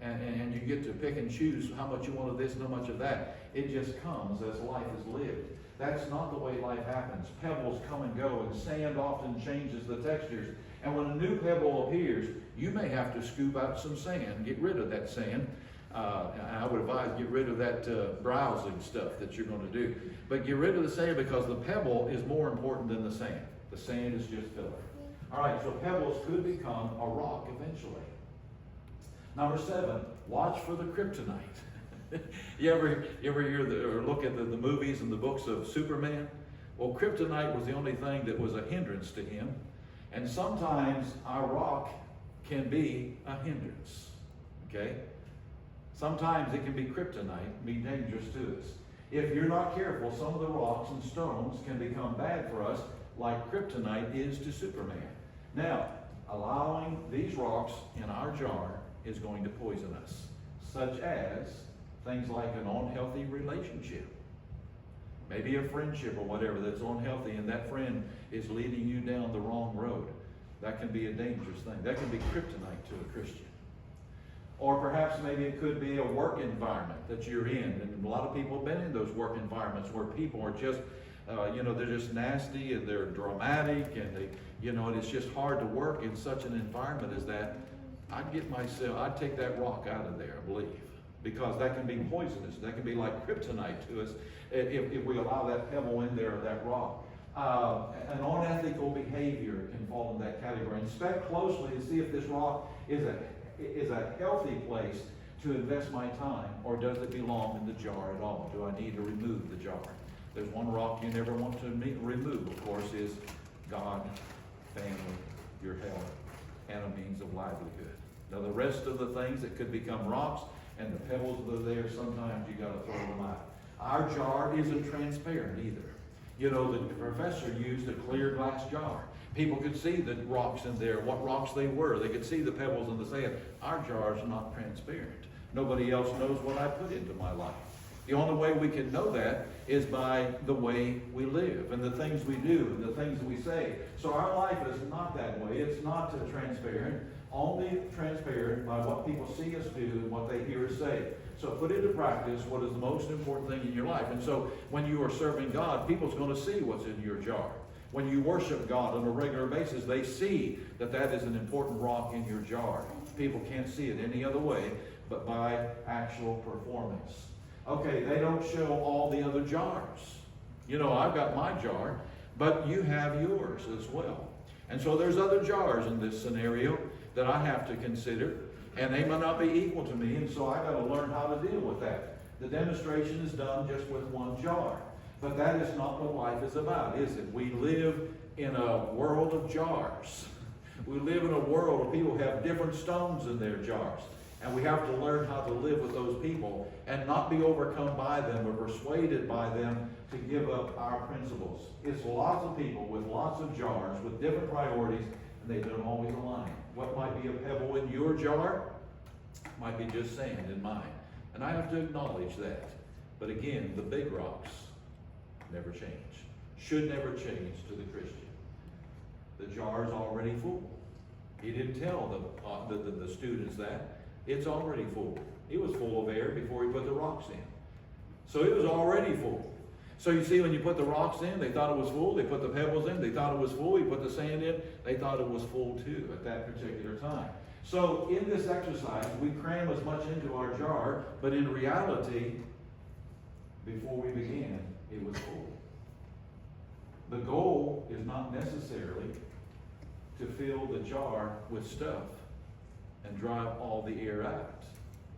And you get to pick and choose how much you want of this and how much of that. It just comes as life is lived. That's not the way life happens. Pebbles come and go, and sand often changes the textures. And when a new pebble appears, you may have to scoop out some sand, get rid of that sand. I would advise get rid of that browsing stuff that you're going to do. But get rid of the sand, because the pebble is more important than the sand. The sand is just filler. All right, so pebbles could become a rock eventually. Number 7, watch for the kryptonite. You ever hear or look at the movies and the books of Superman? Well, kryptonite was the only thing that was a hindrance to him. And sometimes our rock can be a hindrance. Okay? Sometimes it can be kryptonite, be dangerous to us. If you're not careful, some of the rocks and stones can become bad for us, like kryptonite is to Superman. Now, allowing these rocks in our jar is going to poison us, such as things like an unhealthy relationship. Maybe a friendship or whatever that's unhealthy, and that friend is leading you down the wrong road. That can be a dangerous thing. That can be kryptonite to a Christian. Or perhaps maybe it could be a work environment that you're in. And a lot of people have been in those work environments where people are just, they're just nasty and they're dramatic, and and it's just hard to work in such an environment as that. I'd take that rock out of there, I believe, because that can be poisonous. That can be like kryptonite to us if we allow that pebble in there or that rock. An unethical behavior can fall in that category. Inspect closely to see if this rock is a healthy place to invest my time, or does it belong in the jar at all? Do I need to remove the jar? There's one rock you never want to remove, of course, is God, family, your health, and a means of livelihood. Now the rest of the things that could become rocks and the pebbles that are there, sometimes you got to throw them out. Our jar isn't transparent either. The professor used a clear glass jar. People could see the rocks in there, what rocks they were. They could see the pebbles in the sand. Our jar is not transparent. Nobody else knows what I put into my life. The only way we can know that is by the way we live and the things we do and the things we say. So our life is not that way. It's not transparent. Only transparent by what people see us do and what they hear us say. So put into practice what is the most important thing in your life. And so when you are serving God, people's going to see what's in your jar. When you worship God on a regular basis, they see that that is an important rock in your jar. People can't see it any other way but by actual performance. Okay, they don't show all the other jars. I've got my jar, but you have yours as well. And so there's other jars in this scenario that I have to consider, and they may not be equal to me, and so I got to learn how to deal with that. The demonstration is done just with one jar, but that is not what life is about, is it? We live in a world of jars. We live in a world where people have different stones in their jars, and we have to learn how to live with those people and not be overcome by them or persuaded by them to give up our principles. It's lots of people with lots of jars with different priorities, and they don't always align. What might be a pebble in your jar might be just sand in mine. And I have to acknowledge that. But again, the big rocks never change. Should never change to the Christian. The jar is already full. He didn't tell the students that. It's already full. It was full of air before he put the rocks in. So it was already full. So you see, when you put the rocks in, they thought it was full. They put the pebbles in, they thought it was full. You put the sand in, they thought it was full too at that particular time. So in this exercise, we cram as much into our jar, but in reality, before we began, it was full. The goal is not necessarily to fill the jar with stuff and drive all the air out.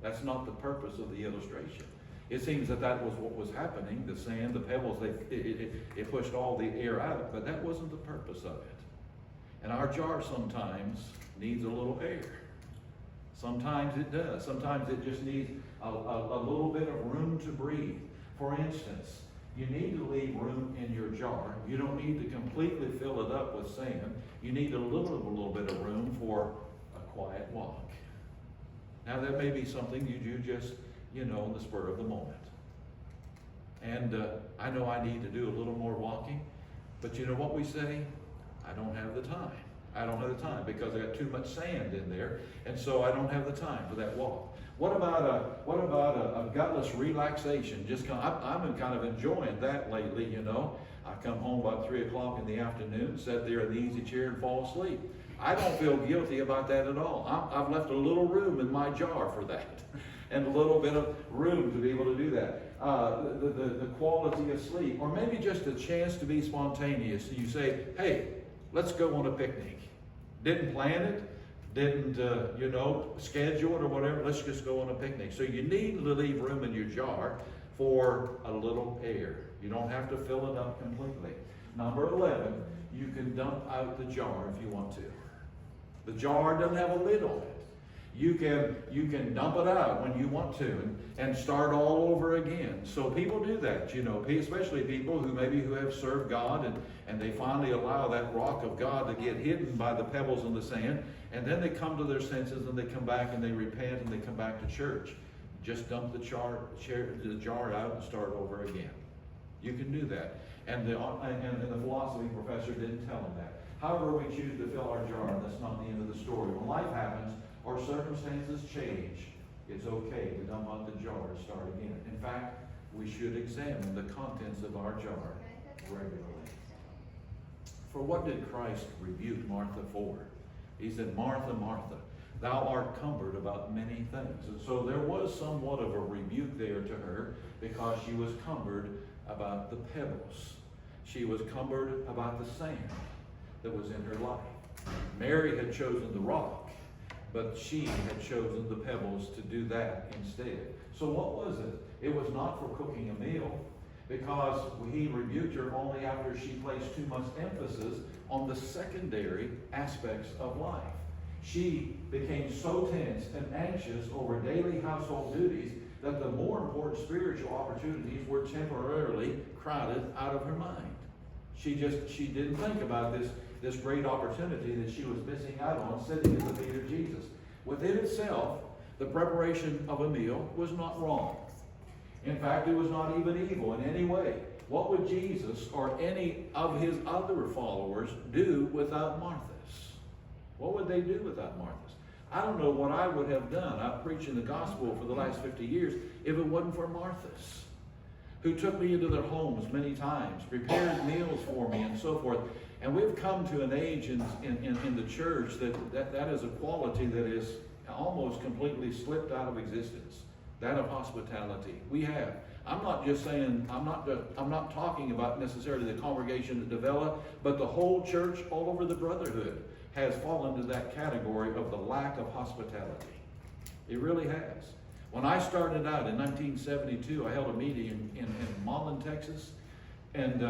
That's not the purpose of the illustration. It seems that was what was happening. The sand, the pebbles, it pushed all the air out, but that wasn't the purpose of it. And our jar sometimes needs a little air. Sometimes it does. Sometimes it just needs a little bit of room to breathe. For instance, you need to leave room in your jar. You don't need to completely fill it up with sand. You need a little bit of room for a quiet walk. Now that may be something you do just, in the spur of the moment. And I know I need to do a little more walking, but you know what we say? I don't have the time. I don't have the time because I got too much sand in there, and so I don't have the time for that walk. What about a gutless relaxation? I've been kind of enjoying that lately. I come home about 3 o'clock in the afternoon, sit there in the easy chair and fall asleep. I don't feel guilty about that at all. I've left a little room in my jar for that, and a little bit of room to be able to do that. The quality of sleep, or maybe just a chance to be spontaneous. You say, hey, let's go on a picnic. Didn't plan it, didn't, schedule it or whatever. Let's just go on a picnic. So you need to leave room in your jar for a little air. You don't have to fill it up completely. Number 11, you can dump out the jar if you want to. The jar doesn't have a lid on it. You can dump it out when you want to and start all over again. So people do that, especially people who have served God and they finally allow that rock of God to get hidden by the pebbles and the sand, and then they come to their senses and they come back and they repent and they come back to church. Just dump the jar out and start over again. You can do that. And the philosophy professor didn't tell them that. However we choose to fill our jar, that's not the end of the story. When life happens, or circumstances change, it's okay to dump out the jar and start again. In fact, we should examine the contents of our jar regularly. For what did Christ rebuke Martha for? He said, Martha, Martha, thou art cumbered about many things. And so there was somewhat of a rebuke there to her because she was cumbered about the pebbles. She was cumbered about the sand that was in her life. Mary had chosen the rock, but she had chosen the pebbles to do that instead. So what was it? It was not for cooking a meal, because he rebuked her only after she placed too much emphasis on the secondary aspects of life. She became so tense and anxious over daily household duties that the more important spiritual opportunities were temporarily crowded out of her mind. She didn't think about this great opportunity that she was missing out on sitting at the feet of Jesus. Within itself, the preparation of a meal was not wrong. In fact, it was not even evil in any way. What would Jesus or any of his other followers do without Martha's? What would they do without Martha's? I don't know what I would have done. I've preached in the gospel for the last 50 years if it wasn't for Martha's, who took me into their homes many times, prepared meals for me, and so forth. And we've come to an age in the church that is a quality that is almost completely slipped out of existence, that of hospitality. We have. I'm not just saying, I'm not talking about necessarily the congregation at Davella, but the whole church all over the brotherhood has fallen into that category of the lack of hospitality. It really has. When I started out in 1972, I held a meeting in Mullen, Texas, and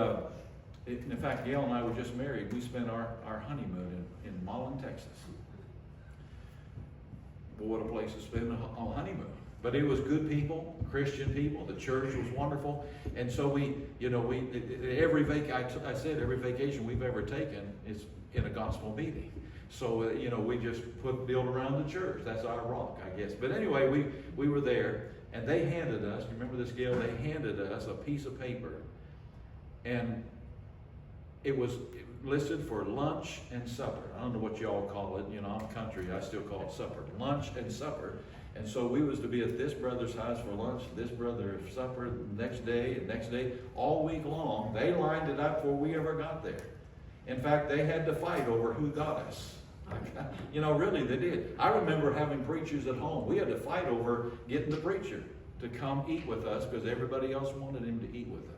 in fact, Gail and I were just married. We spent our honeymoon in Mullen, Texas. Well, what a place to spend a honeymoon. But it was good people, Christian people. The church was wonderful. And so every vacation we've ever taken is in a gospel meeting. So, we just build around the church. That's our rock, I guess. But anyway, we were there, and they handed us, remember this, Gail? They handed us a piece of paper. And it was listed for lunch and supper. I don't know what y'all call it. I'm country. I still call it supper. Lunch and supper. And so we was to be at this brother's house for lunch, this brother for supper, the next day, all week long. They lined it up before we ever got there. In fact, they had to fight over who got us. Really, they did. I remember having preachers at home. We had to fight over getting the preacher. to come eat with us because everybody else wanted him to eat with them.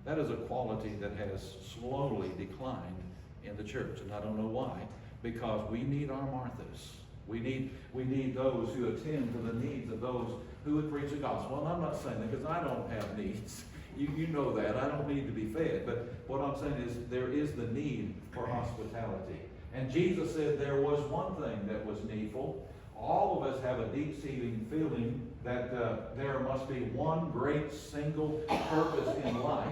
That is a quality that has slowly declined in the church, and I don't know why, because we need our Marthas. We need those who attend to the needs of those who would preach the gospel. And I'm not saying that because I don't have needs. You know that. I don't need to be fed. But what I'm saying is there is the need for hospitality. And Jesus said there was one thing that was needful. All of us have a deep-seating feeling that there must be one great single purpose in life.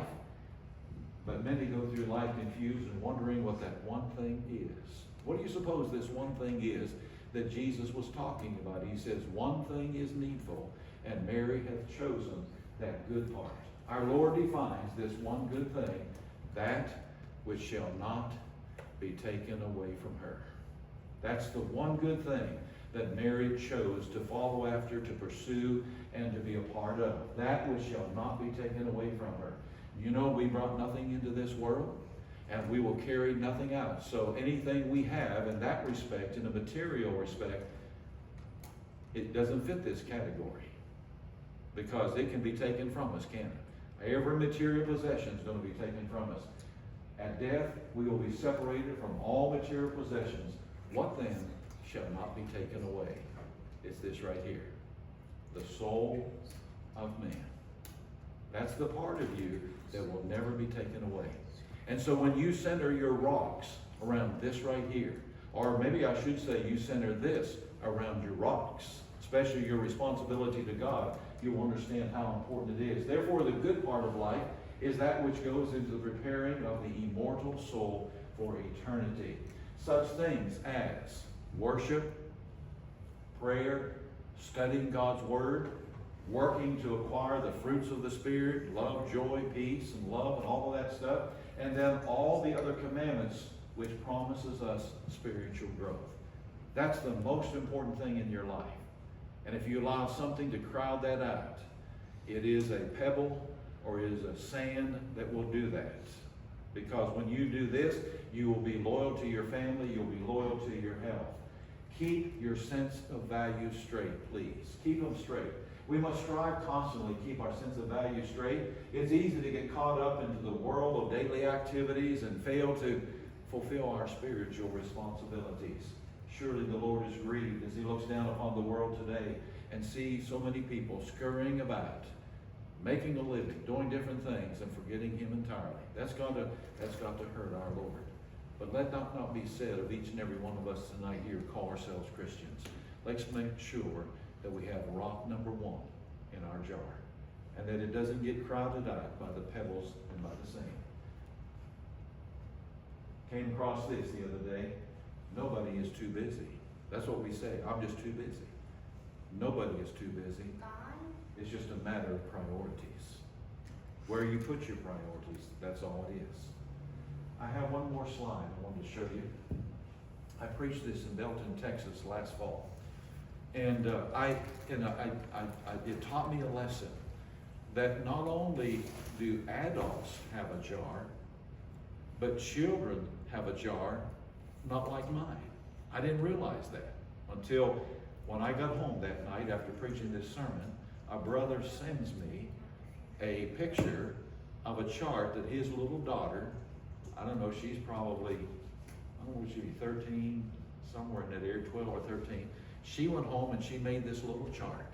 But many go through life confused and wondering what that one thing is. What do you suppose this one thing is that Jesus was talking about? He says, one thing is needful, and Mary hath chosen that good part. Our Lord defines this one good thing, that which shall not be taken away from her. That's the one good thing that Mary chose to follow after, to pursue, and to be a part of. That which shall not be taken away from her. You know, we brought nothing into this world, and we will carry nothing out. So anything we have in that respect, in a material respect, it doesn't fit this category, because it can be taken from us, can't it? Every material possession is going to be taken from us. At death, we will be separated from all material possessions. What then shall not be taken away? It's this right here. The soul of man. That's the part of you that will never be taken away. And so when you center your rocks around this right here, or maybe I should say you center this around your rocks, especially your responsibility to God, you'll understand how important it is. Therefore, the good part of life is that which goes into the preparing of the immortal soul for eternity. Such things as worship, prayer, studying God's Word, working to acquire the fruits of the Spirit, love, joy, peace, and love, and all of that stuff, and then all the other commandments which promises us spiritual growth. That's the most important thing in your life. And if you allow something to crowd that out, it is a pebble or it is a sand that will do that. Because when you do this, you will be loyal to your family, you'll be loyal to your health. Keep your sense of value straight, please. Keep them straight. We must strive constantly to keep our sense of value straight. It's easy to get caught up into the world of daily activities and fail to fulfill our spiritual responsibilities. Surely the Lord is grieved as he looks down upon the world today and sees so many people scurrying about, making a living, doing different things, and forgetting him entirely. That's got to hurt our Lord. But let that not be said of each and every one of us tonight here who call ourselves Christians. Let's make sure that we have rock number one in our jar, and that it doesn't get crowded out by the pebbles and by the sand. Came across this the other day. Nobody is too busy. That's what we say. I'm just too busy. Nobody is too busy. It's just a matter of priorities. Where you put your priorities, that's all it is. I have one more slide I wanted to show you. I preached this in Belton, Texas last fall. And it taught me a lesson that not only do adults have a jar, but children have a jar not like mine. I didn't realize that until when I got home that night after preaching this sermon. A brother sends me a picture of a chart that his little daughter, I don't know, she's probably, I don't know, would she be 13, somewhere in that area, 12 or 13. She went home and she made this little chart.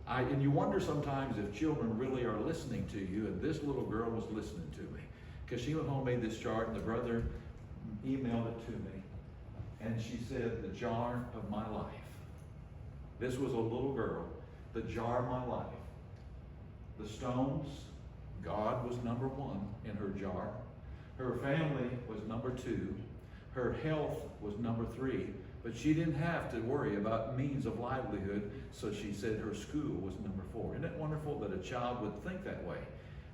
And you wonder sometimes if children really are listening to you, and this little girl was listening to me. Because she went home, made this chart, and the brother emailed it to me. And she said, the jar of my life. This was a little girl, the jar of my life. The stones, God was number one in her jar. Her family was number two. Her health was number three. But she didn't have to worry about means of livelihood, so she said her school was number four. Isn't it wonderful that a child would think that way?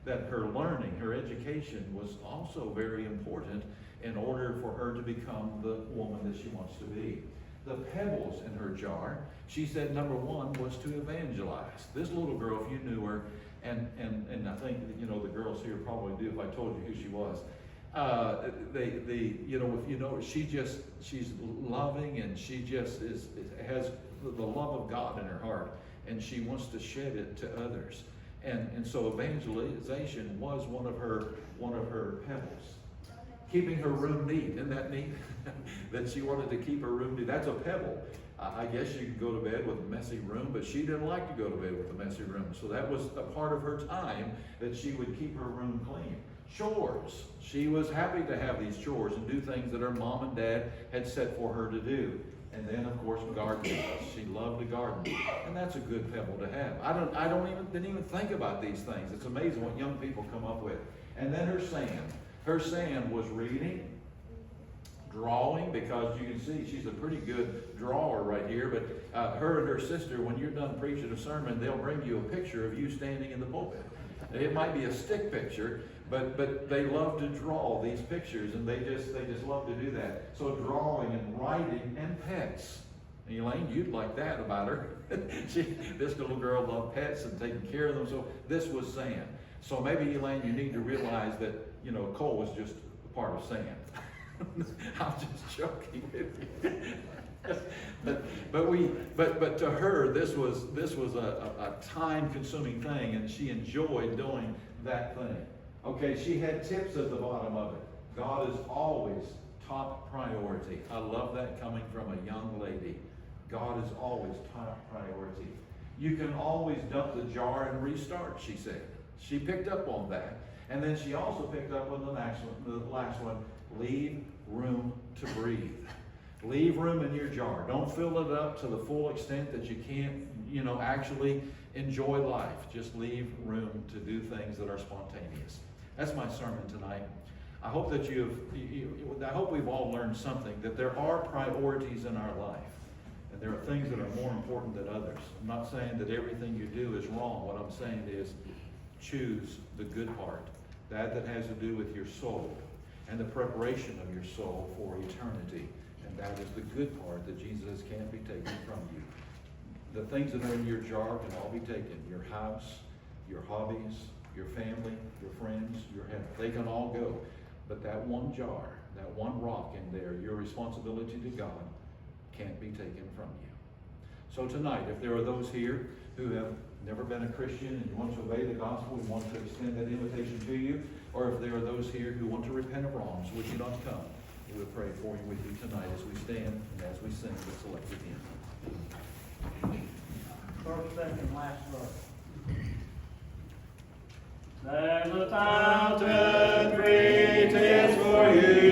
That her learning, her education was also very important in order for her to become the woman that she wants to be. The pebbles in her jar, she said number one was to evangelize. This little girl, if you knew her, and I think, you know, the girls here probably do if I told you who she was. You know, if you know, she's loving, and she just has the love of God in her heart. and she wants to shed it to others. And so evangelization was one of her pebbles. Keeping her room neat, isn't that neat? That she wanted to keep her room neat. That's a pebble. I guess you could go to bed with a messy room, but she didn't like to go to bed with a messy room. So that was a part of her time, that she would keep her room clean. Chores. She was happy to have these chores and do things that her mom and dad had set for her to do. And then, of course, gardening. She loved to garden, and that's a good pebble to have. I didn't even think about these things. It's amazing what young people come up with. And then her sand. Her sand was reading, drawing, because you can see she's a pretty good drawer right here. But her and her sister, when you're done preaching a sermon, they'll bring you a picture of you standing in the pulpit. It might be a stick picture, but they love to draw these pictures, and they just love to do that. So drawing and writing and pets. And Elaine, you'd like that about her. This little girl loved pets and taking care of them. So this was sand. So maybe, Elaine, you need to realize that, coal was just a part of sand. I'm just joking with you. but to her, this was a time-consuming thing, and she enjoyed doing that thing. Okay, she had tips at the bottom of it. God is always top priority. I love that coming from a young lady. God is always top priority. You can always dump the jar and restart, she said. She picked up on that. And then she also picked up on the last one, leave room to breathe. Leave room in your jar. Don't fill it up to the full extent that you can't, actually enjoy life. Just leave room to do things that are spontaneous. That's my sermon tonight. I hope that I hope we've all learned something, that there are priorities in our life. And there are things that are more important than others. I'm not saying that everything you do is wrong. What I'm saying is choose the good part. That has to do with your soul and the preparation of your soul for eternity. And that is the good part, that Jesus can't be taken from you. The things that are in your jar can all be taken. Your house, your hobbies, your family, your friends, your health. They can all go. But that one jar, that one rock in there, your responsibility to God, can't be taken from you. So tonight, if there are those here who have never been a Christian and you want to obey the gospel, we want to extend that invitation to you. Or if there are those here who want to repent of wrongs, would you not come? We will pray for you with you tonight as we stand and as we sing the selected hymn. First, second, last verse. There's a fountain